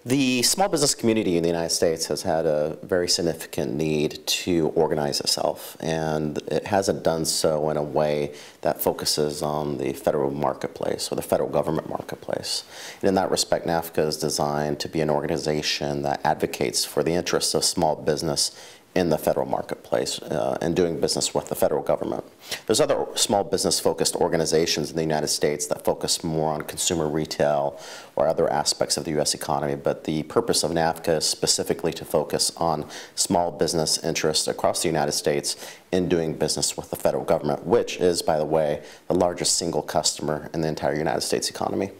The small business community in the United States has had a very significant need to organize itself, and it hasn't done so in a way that focuses on the federal marketplace or the federal government marketplace. And in that respect, NaFCA is designed to be an organization that advocates for the interests of small business in the federal marketplace and doing business with the federal government. There's other small business focused organizations in the United States that focus more on consumer retail or other aspects of the U.S. economy, but the purpose of NaFCA is specifically to focus on small business interests across the United States in doing business with the federal government, which is, by the way, the largest single customer in the entire United States economy.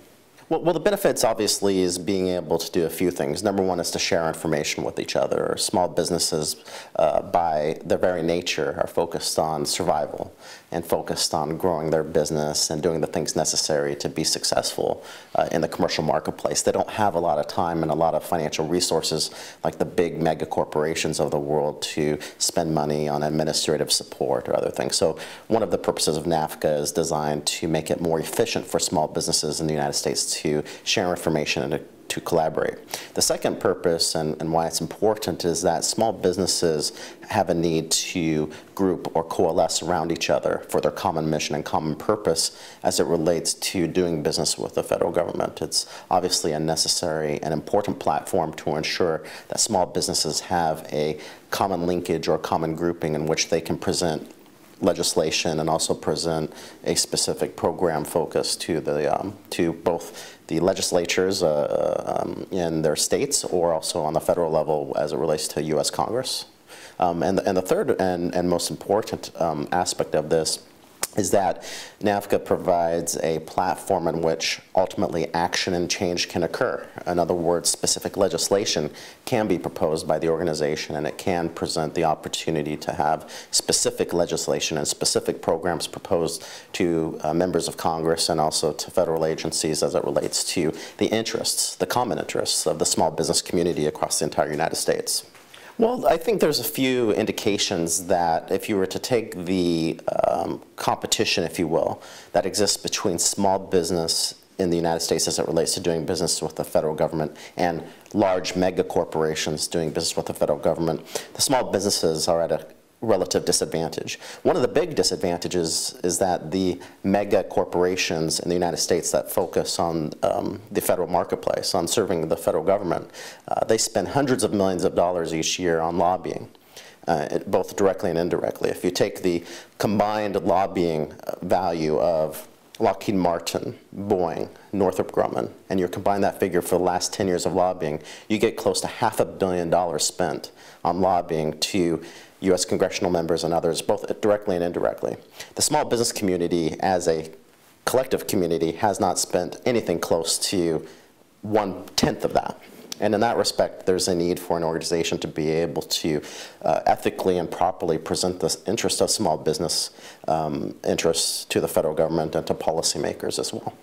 Well, the benefits obviously is being able to do a few things. Number one is to share information with each other. Small businesses, by their very nature, are focused on survival and focused on growing their business and doing the things necessary to be successful in the commercial marketplace. They don't have a lot of time and a lot of financial resources like the big mega corporations of the world to spend money on administrative support or other things. So one of the purposes of NaFCA is designed to make it more efficient for small businesses in the United States to share information and to collaborate. The second purpose, and why it's important, is that small businesses have a need to group or coalesce around each other for their common mission and common purpose as it relates to doing business with the federal government. It's obviously a necessary and important platform to ensure that small businesses have a common linkage or common grouping in which they can present legislation and also present a specific program focus to the to both the legislatures in their states or also on the federal level as it relates to U.S. Congress. And the third and most important aspect of this is that NaFCA provides a platform in which ultimately action and change can occur. In other words, specific legislation can be proposed by the organization, and it can present the opportunity to have specific legislation and specific programs proposed to members of Congress and also to federal agencies as it relates to the interests, the common interests of the small business community across the entire United States. Well, I think there's a few indications that if you were to take the competition, if you will, that exists between small business in the United States as it relates to doing business with the federal government and large mega corporations doing business with the federal government, the small businesses are at a relative disadvantage. One of the big disadvantages is that the mega corporations in the United States that focus on the federal marketplace, on serving the federal government, they spend hundreds of millions of dollars each year on lobbying, both directly and indirectly. If you take the combined lobbying value of Lockheed Martin, Boeing, Northrop Grumman, and you combine that figure for the last 10 years of lobbying, you get close to $500 million spent on lobbying to U.S. congressional members and others, both directly and indirectly. The small business community as a collective community has not spent anything close to 1/10 of that. And in that respect, there's a need for an organization to be able to ethically and properly present the interest of small business interests to the federal government and to policymakers as well.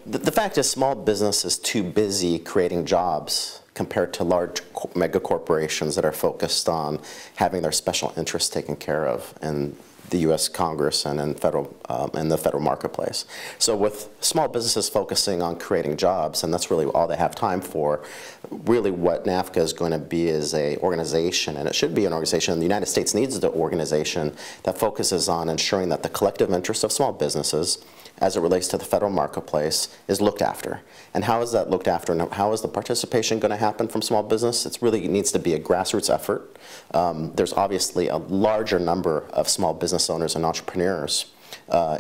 The fact is, small business is too busy creating jobs compared to large mega corporations that are focused on having their special interests taken care of in the U.S. Congress and in the federal marketplace. So with small businesses focusing on creating jobs, and that's really all they have time for, really what NaFCA is going to be is an organization, and it should be an organization, the United States needs the organization that focuses on ensuring that the collective interests of small businesses as it relates to the federal marketplace is looked after. And how is that looked after, and how is the participation going to happen from small business? It really needs to be a grassroots effort. There's obviously a larger number of small business owners and entrepreneurs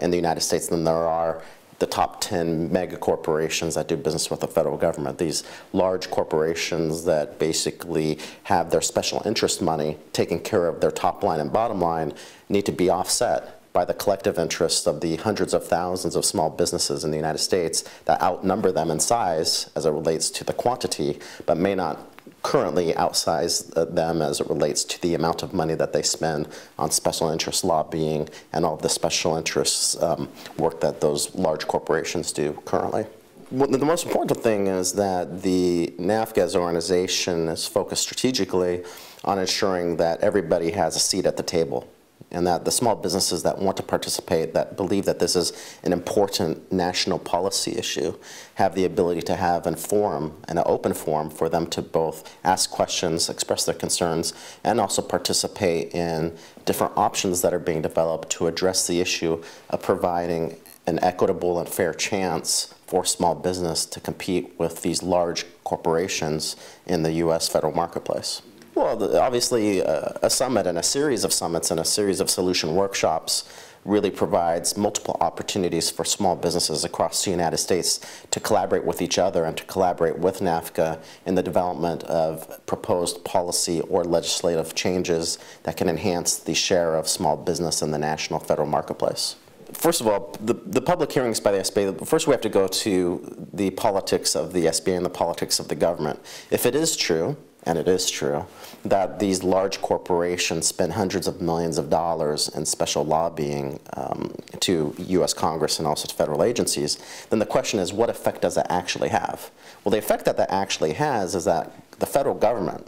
in the United States than there are the top 10 mega corporations that do business with the federal government. These large corporations that basically have their special interest money taking care of their top line and bottom line need to be offset by the collective interests of the hundreds of thousands of small businesses in the United States that outnumber them in size as it relates to the quantity, but may not currently outsize them as it relates to the amount of money that they spend on special interest lobbying and all of the special interests work that those large corporations do currently. Well, the most important thing is that the NaFCA as an organization is focused strategically on ensuring that everybody has a seat at the table and that the small businesses that want to participate, that believe that this is an important national policy issue, have the ability to have an open forum for them to both ask questions, express their concerns, and also participate in different options that are being developed to address the issue of providing an equitable and fair chance for small business to compete with these large corporations in the U.S. federal marketplace. Well, obviously, a summit and a series of summits and a series of solution workshops really provides multiple opportunities for small businesses across the United States to collaborate with each other and to collaborate with NaFCA in the development of proposed policy or legislative changes that can enhance the share of small business in the national federal marketplace. First of all, the public hearings by the SBA, first we have to go to the politics of the SBA and the politics of the government. If it is true, and it is true, that these large corporations spend hundreds of millions of dollars in special lobbying to U.S. Congress and also to federal agencies, then the question is, what effect does that actually have? Well, the effect that that actually has is that the federal government,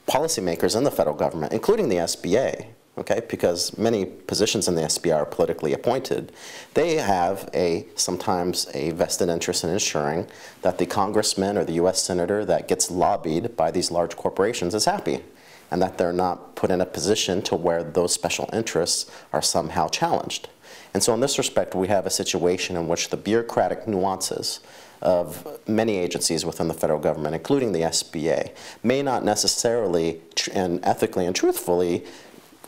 policymakers in the federal government, including the SBA, okay, because many positions in the SBA are politically appointed, they have sometimes a vested interest in ensuring that the congressman or the U.S. senator that gets lobbied by these large corporations is happy, and that they're not put in a position to where those special interests are somehow challenged. And so in this respect, we have a situation in which the bureaucratic nuances of many agencies within the federal government, including the SBA, may not necessarily and ethically and truthfully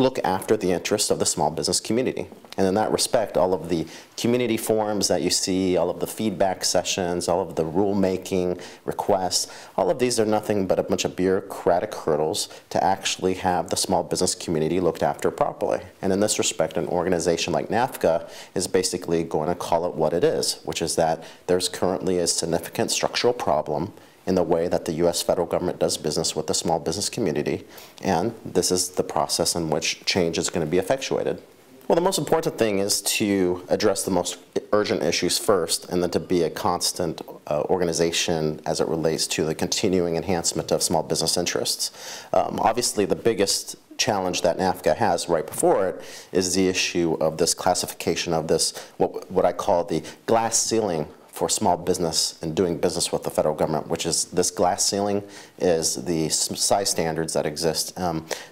look after the interests of the small business community. And in that respect, all of the community forums that you see, all of the feedback sessions, all of the rulemaking requests, all of these are nothing but a bunch of bureaucratic hurdles to actually have the small business community looked after properly. And in this respect, an organization like NaFCA is basically going to call it what it is, which is that there's currently a significant structural problem in the way that the U.S. federal government does business with the small business community, and this is the process in which change is going to be effectuated. Well, the most important thing is to address the most urgent issues first, and then to be a constant organization as it relates to the continuing enhancement of small business interests. Obviously, the biggest challenge that NaFCA has right before it is the issue of this classification of this, what I call the glass ceiling for small business and doing business with the federal government, which is this glass ceiling is the size standards that exist,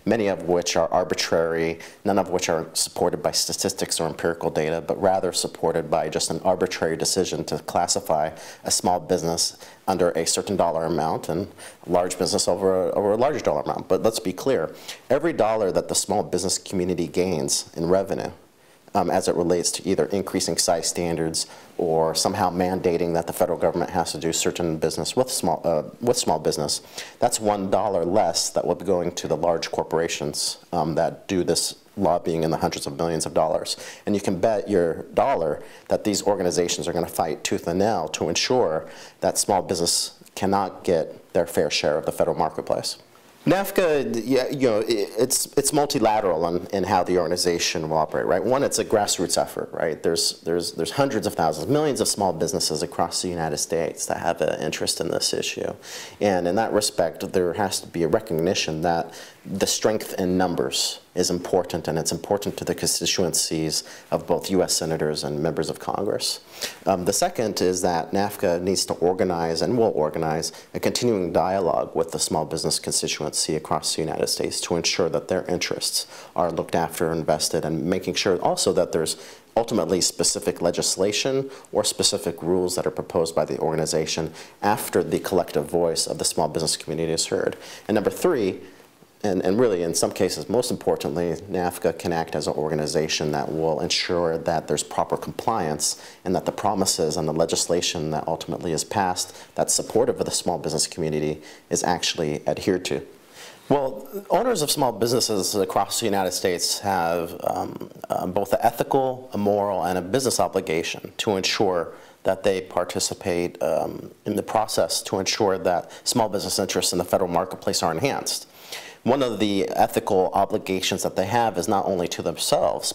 many of which are arbitrary, none of which are supported by statistics or empirical data, but rather supported by just an arbitrary decision to classify a small business under a certain dollar amount and a large business over a larger dollar amount. But let's be clear, every dollar that the small business community gains in revenue as it relates to either increasing size standards or somehow mandating that the federal government has to do certain business with small business, that's $1 less that will be going to the large corporations that do this lobbying in the hundreds of millions of dollars. And you can bet your dollar that these organizations are going to fight tooth and nail to ensure that small business cannot get their fair share of the federal marketplace. NaFCA, it's multilateral in how the organization will operate, right? One, it's a grassroots effort, right? There's hundreds of thousands, millions of small businesses across the United States that have an interest in this issue. And in that respect, there has to be a recognition that the strength in numbers is important, and it's important to the constituencies of both U.S. senators and members of Congress. The second is that NaFCA needs to organize and will organize a continuing dialogue with the small business constituency across the United States to ensure that their interests are looked after and invested, and making sure also that there's ultimately specific legislation or specific rules that are proposed by the organization after the collective voice of the small business community is heard. And number three, and really in some cases most importantly, NaFCA can act as an organization that will ensure that there's proper compliance and that the promises and the legislation that ultimately is passed that's supportive of the small business community is actually adhered to. Well, owners of small businesses across the United States have both an ethical, a moral, and a business obligation to ensure that they participate in the process to ensure that small business interests in the federal marketplace are enhanced. One of the ethical obligations that they have is not only to themselves,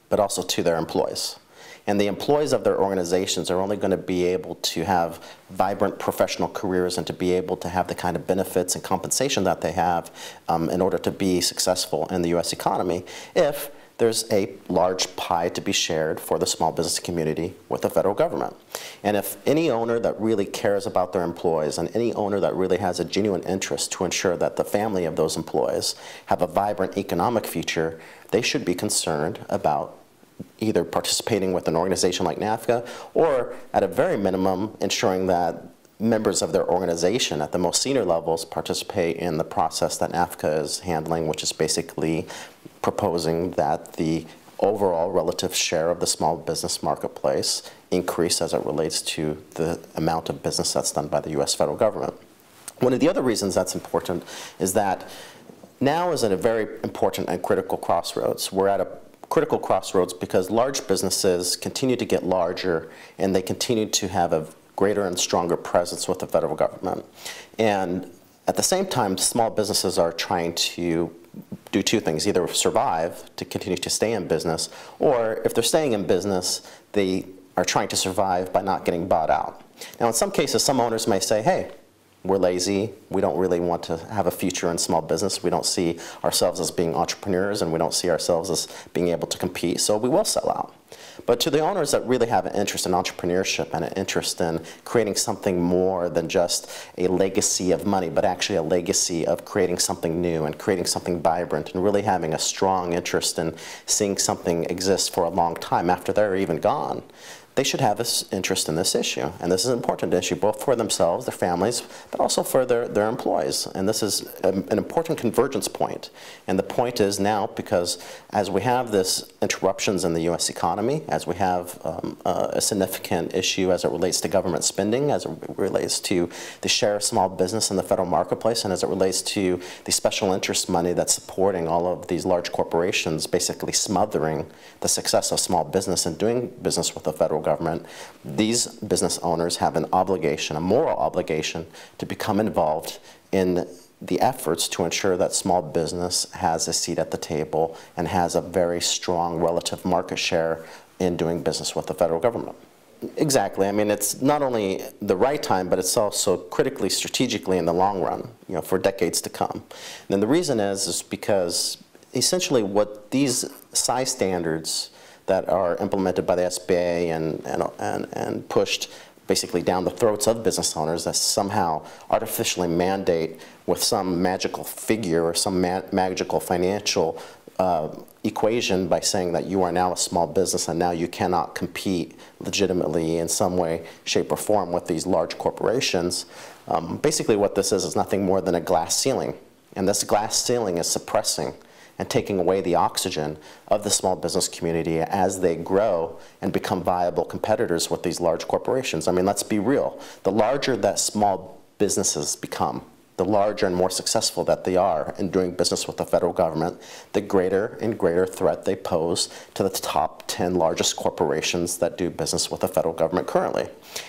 but also to their employees. And the employees of their organizations are only going to be able to have vibrant professional careers and to be able to have the kind of benefits and compensation that they have in order to be successful in the U.S. economy if there's a large pie to be shared for the small business community with the federal government. And if any owner that really cares about their employees and any owner that really has a genuine interest to ensure that the family of those employees have a vibrant economic future, they should be concerned about either participating with an organization like NaFCA or, at a very minimum, ensuring that members of their organization at the most senior levels participate in the process that NaFCA is handling, which is basically proposing that the overall relative share of the small business marketplace increase as it relates to the amount of business that's done by the U.S. federal government. One of the other reasons that's important is that now is at a very important and critical crossroads. We're at a critical crossroads because large businesses continue to get larger and they continue to have a greater and stronger presence with the federal government. And at the same time, small businesses are trying to do two things: either survive to continue to stay in business, or if they're staying in business, they are trying to survive by not getting bought out. Now, in some cases, some owners may say, hey, we're lazy, we don't really want to have a future in small business, we don't see ourselves as being entrepreneurs, and we don't see ourselves as being able to compete, so we will sell out. But to the owners that really have an interest in entrepreneurship and an interest in creating something more than just a legacy of money, but actually a legacy of creating something new and creating something vibrant and really having a strong interest in seeing something exist for a long time after they're even gone, they should have this interest in this issue. And this is an important issue both for themselves, their families, but also for their employees. And this is an important convergence point. And the point is now, because as we have this interruptions in the U.S. economy, as we have a significant issue as it relates to government spending, as it relates to the share of small business in the federal marketplace, and as it relates to the special interest money that's supporting all of these large corporations, basically smothering the success of small business and doing business with the federal government, these business owners have an obligation, a moral obligation, to become involved in the efforts to ensure that small business has a seat at the table and has a very strong relative market share in doing business with the federal government. Exactly. I mean, it's not only the right time, but it's also critically, strategically in the long run, for decades to come. And the reason is because essentially what these size standards that are implemented by the SBA and pushed basically down the throats of business owners that somehow artificially mandate with some magical figure or some magical financial equation by saying that you are now a small business and now you cannot compete legitimately in some way, shape, or form with these large corporations. Basically what this is nothing more than a glass ceiling. And this glass ceiling is suppressing and taking away the oxygen of the small business community as they grow and become viable competitors with these large corporations. I mean, let's be real. The larger that small businesses become, the larger and more successful that they are in doing business with the federal government, the greater and greater threat they pose to the top 10 largest corporations that do business with the federal government currently.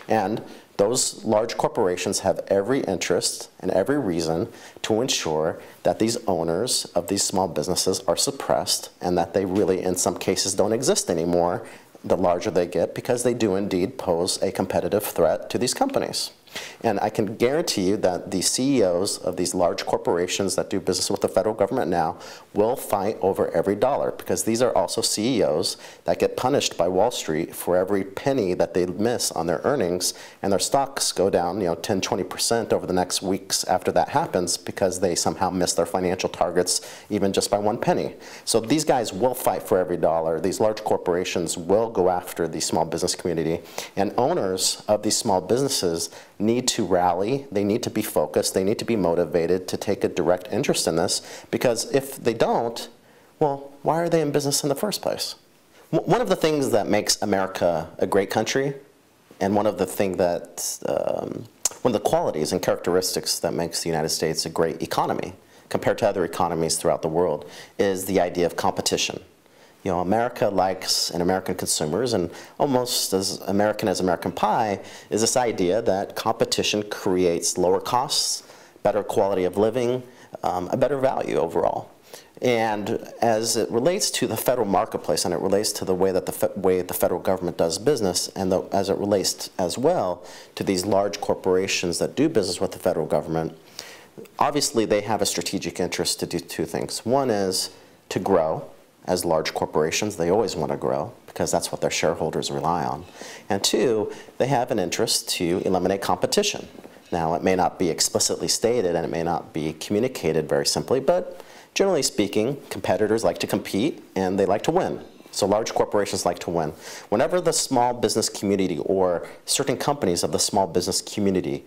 And those large corporations have every interest and every reason to ensure that these owners of these small businesses are suppressed and that they really, in some cases, don't exist anymore the larger they get, because they do indeed pose a competitive threat to these companies. And I can guarantee you that the CEOs of these large corporations that do business with the federal government now will fight over every dollar, because these are also CEOs that get punished by Wall Street for every penny that they miss on their earnings, and their stocks go down 10, 20% over the next weeks after that happens because they somehow miss their financial targets even just by 1 penny. So these guys will fight for every dollar. These large corporations will go after the small business community, and owners of these small businesses need to rally, they need to be focused, they need to be motivated to take a direct interest in this, because if they don't, well, why are they in business in the first place? One of the things that makes America a great country, and one of the qualities and characteristics that makes the United States a great economy compared to other economies throughout the world, is the idea of competition. America likes, and American consumers, and almost as American pie, is this idea that competition creates lower costs, better quality of living, a better value overall. And as it relates to the federal marketplace, and it relates to the way that the federal government does business, and as it relates as well to these large corporations that do business with the federal government, obviously they have a strategic interest to do two things. One is to grow as large corporations, they always want to grow because that's what their shareholders rely on. And two, they have an interest to eliminate competition. Now, it may not be explicitly stated and it may not be communicated very simply, but generally speaking, competitors like to compete and they like to win. So large corporations like to win. Whenever the small business community or certain companies of the small business community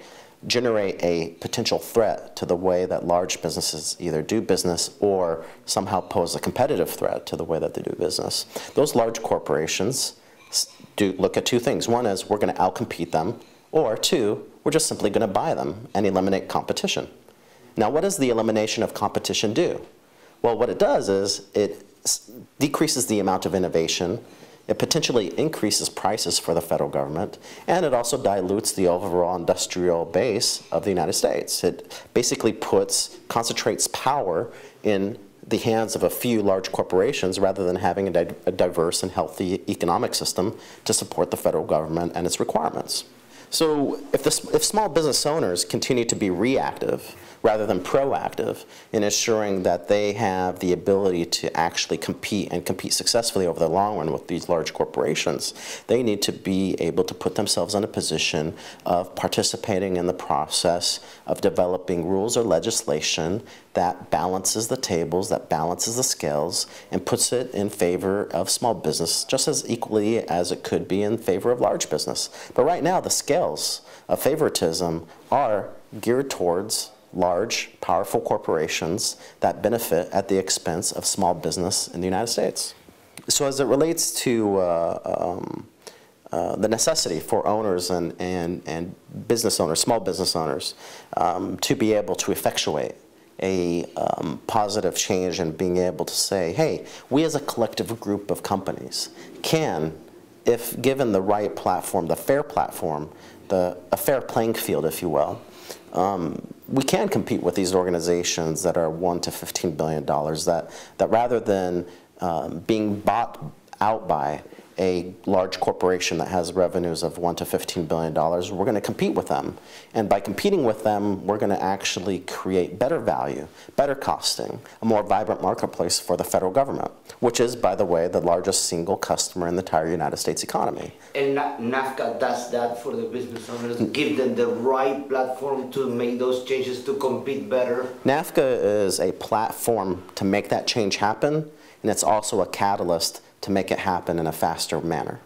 generate a potential threat to the way that large businesses either do business or somehow pose a competitive threat to the way that they do business, those large corporations do look at two things. One is we're going to outcompete them, or two, we're just simply going to buy them and eliminate competition. Now, what does the elimination of competition do? Well, what it does is it decreases the amount of innovation, it potentially increases prices for the federal government, and it also dilutes the overall industrial base of the United States. It basically concentrates power in the hands of a few large corporations rather than having a diverse and healthy economic system to support the federal government and its requirements. So if small business owners continue to be reactive rather than proactive in ensuring that they have the ability to actually compete and compete successfully over the long run with these large corporations, they need to be able to put themselves in a position of participating in the process of developing rules or legislation that balances the tables, that balances the scales, and puts it in favor of small business just as equally as it could be in favor of large business. But right now, the scales of favoritism are geared towards large, powerful corporations that benefit at the expense of small business in the United States. So as it relates to the necessity for owners and business owners, small business owners, to be able to effectuate a positive change and being able to say, hey, we as a collective group of companies can, if given the right platform, the fair platform, a fair playing field, if you will, we can compete with these organizations that are $1 to $15 billion that rather than being bought out by a large corporation that has revenues of $1 to $15 billion, we're going to compete with them. And by competing with them, we're going to actually create better value, better costing, a more vibrant marketplace for the federal government, which is, by the way, the largest single customer in the entire United States economy. And NaFCA does that for the business owners, give them the right platform to make those changes to compete better? NaFCA is a platform to make that change happen, and it's also a catalyst to make it happen in a faster manner.